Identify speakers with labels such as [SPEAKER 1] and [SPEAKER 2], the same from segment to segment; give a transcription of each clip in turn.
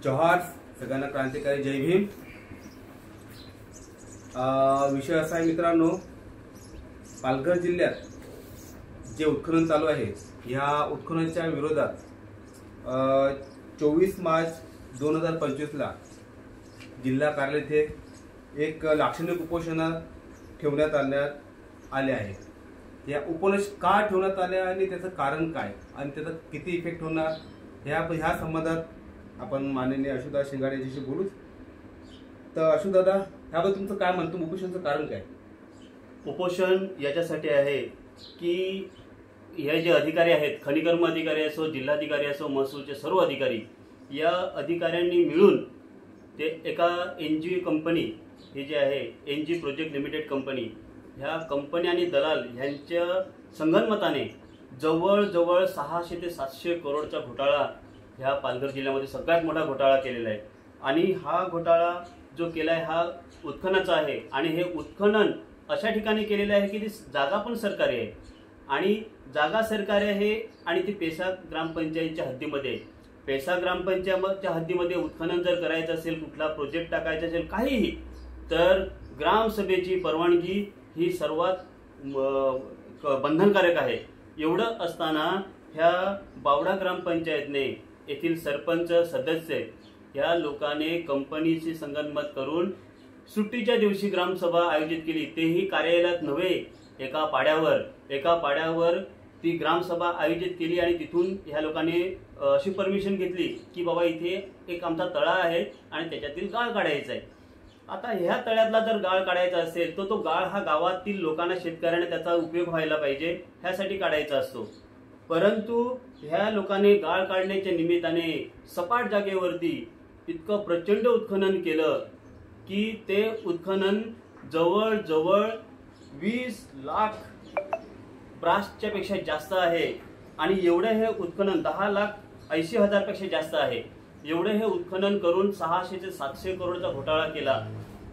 [SPEAKER 1] जोहार सगळ्यांना, क्रांतिकारी जय भीम। विषय असा आहे मित्रांनो, पालघर जिल्ह्यात जे उत्खनन चालू आहे या उत्खननाच्या विरोधात 24 मार्च 2025 ला जिल्हा कार्यालय येथे एक लाक्षणिक उपोषण ठेवण्यात आले आहे। या उपोषण का ठेवण्यात आले आणि त्याचं कारण काय आणि त्याचा किती इफेक्ट होणार ह्या संबंधात आपण माननीय अशुदा शिंगाडे यांच्याशी बोलू। तर अशुदादा, ह्याबद्दल तुमचं काय म्हणतो, उपोषणाचं कारण काय?
[SPEAKER 2] उपोषण याच्यासाठी आहे की हे जे अधिकारी आहेत, खनिकर्म अधिकारी असो, जिल्हाधिकारी असो, महसूलचे सर्व अधिकारी, या अधिकाऱ्यांनी मिळून ते एका एनजी कंपनी ही जी आहे एनजी प्रोजेक्ट लिमिटेड कंपनी, ह्या कंपनी आणि दलाल यांच्या संगनमताने जवळजवळ 600 ते 700 करोडचा घोटाळा ह्या पालघर जिल्ह्यामध्ये सगळ्यात मोठा घोटाळा केलेला आहे। आणि हा घोटाळा जो केला आहे हा उत्खननाचा आहे आणि हे उत्खनन अशा ठिकाणी केलेलं आहे की ती जागा पण सरकारी आहे आणि जागा सरकारी आहे आणि ती पेसा ग्रामपंचायतच्या हद्दीमध्ये, पेसा ग्रामपंचायतच्या हद्दीमध्ये उत्खनन जर करायचं असेल, कुठला प्रोजेक्ट टाकायचा असेल, काहीही, तर ग्रामसभेची परवानगी ही सर्वात बंधनकारक आहे। एवढं असताना ह्या बावडा ग्रामपंचायतने येथील सरपंच सदस्य या लोकांनी कंपनीशी संगनमत करून सुट्टीच्या दिवशी ग्रामसभा आयोजित केली, तेही कार्यालयात नव्हे, एका पाड्यावर ती ग्रामसभा आयोजित केली आणि तिथून ह्या लोकांनी अशी परमिशन घेतली की बाबा इथे एक आमचा तळा आहे आणि त्याच्यातील गाळ काढायचा आहे। आता ह्या तळ्यातला जर गाळ काढायचा असेल तर तो गाळ हा गावातील लोकांना, शेतकऱ्यांना त्याचा उपयोग व्हायला पाहिजे, ह्यासाठी काढायचा असतो। परंतु ह्या लोकांनी गाळ काढण्याच्या निमित्ताने सपाट जागेवरती इतकं प्रचंड उत्खनन केलं की ते उत्खनन जवळजवळ 20 लाख ब्रासच्या पेक्षा जास्त आहे आणि एवढे हे उत्खनन 10,80,000 पेक्षा जास्त आहे। एवढे हे उत्खनन करून 600 ते 700 करोडचा घोटाळा केला।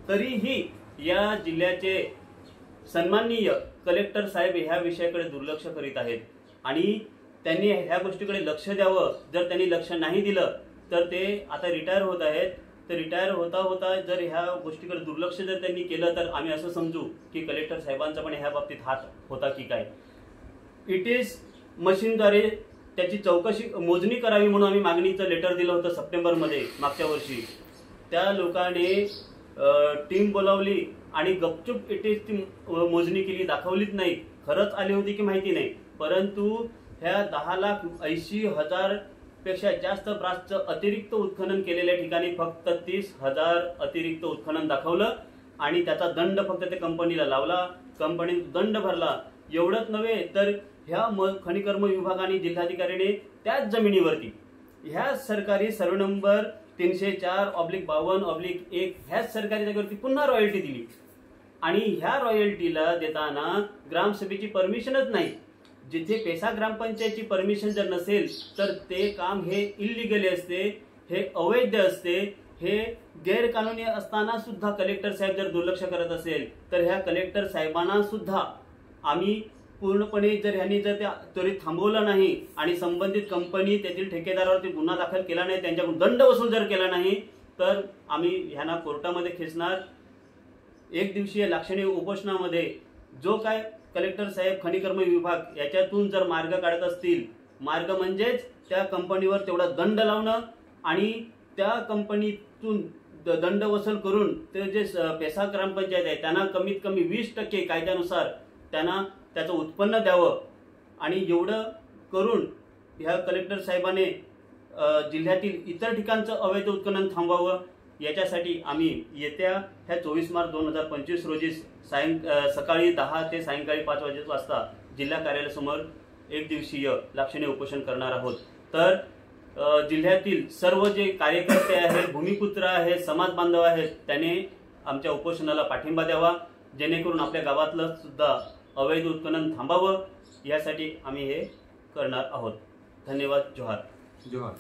[SPEAKER 2] तरीही या जिल्ह्याचे सन्माननीय कलेक्टर साहेब ह्या विषयाकडे दुर्लक्ष करीत आहेत आणि त्यांनी ह्या गोष्टीकडे लक्ष द्यावं। जर त्यांनी लक्ष नाही दिलं तर ते आता रिटायर होत आहेत, तर रिटायर होता जर ह्या गोष्टीकडे दुर्लक्ष जर त्यांनी केलं तर आम्ही असं समजू की कलेक्टर साहेबांचा पण ह्या बाबतीत हात होता की काय। इट मशीनद्वारे त्याची चौकशी, मोजणी करावी म्हणून आम्ही मागणीचं लेटर दिलं होतं सप्टेंबरमध्ये मागच्या वर्षी। त्या लोकांनी टीम बोलावली आणि गपचूप ती मोजणी केली, दाखवलीच नाही। खरंच आली होती की माहिती नाही, परंतु ह्या 10,80,000 पेक्षा जास्त ब्रासचं अतिरिक्त उत्खनन केलेल्या ठिकाणी फक्त 30,000 अतिरिक्त उत्खनन दाखवलं आणि त्याचा दंड फक्त त्या कंपनीला लावला, कंपनीने दंड भरला। एवढंच नव्हे तर ह्या खनिकर्म विभागाने, जिल्हाधिकाऱ्याने त्याच जमिनीवरती ह्या सरकारी सर्वे नंबर 304/52/1 ह्याच सरकारी जागेवरती पुन्हा रॉयल्टी दिली आणि ह्या रॉयल्टीला देताना ग्रामसभेची परमिशनच नाही। जिथे पेसा ग्रामपंचायतची परमिशन जर नसेल तर ते काम हे इल्लीगली असते, हे अवैध असते, हे गैरकानूनी असताना सुद्धा कलेक्टर साहेब जर दुर्लक्ष करत असेल तर ह्या कलेक्टर साहेबांना सुद्धा आम्ही पूर्णपणे, जर ह्यांनी जर त्या त्वरित थांबवलं नाही आणि संबंधित कंपनी त्यातील ठेकेदारावरती गुन्हा दाखल केला नाही, त्यांच्याकडून दंड वसूल जर केला नाही तर आम्ही ह्यांना कोर्टामध्ये खेचणार। एक दिवसीय लाक्षणिक उपोषणामध्ये जो काय कलेक्टर साहेब, खनिकर्म विभाग याच्यातून जर मार्ग काढत असतील, मार्ग म्हणजेच त्या कंपनीवर तेवढा दंड लावणं आणि त्या कंपनीतून दंड वसूल करून ते जे पेसा ग्रामपंचायत आहे त्यांना कमीत कमी 20% कायद्यानुसार त्यांना त्याचं उत्पन्न द्यावं आणि एवढं करून ह्या कलेक्टर साहेबाने जिल्ह्यातील इतर ठिकाणचं अवैध उत्खनन थांबवावं। याच्यासाठी आम्ही येत्या ह्या 24 मार्च 2025 रोजी सकाळी 10 ते सायंकाळी 5 वाजता जिल्हा कार्यालयासमोर एक दिवसीय लाक्षणिक उपोषण करणार आहोत। तर जिल्ह्यातील सर्व जे कार्यकर्ते आहेत, भूमिपुत्र आहेत, समाज बांधव आहेत, त्याने आमच्या उपोषणाला पाठिंबा द्यावा, जेणेकरून आपल्या गावातलं सुद्धा अवैध उत्खनन थांबावं। यासाठी आम्ही हे करणार आहोत। धन्यवाद। जोहार।
[SPEAKER 1] जोहार।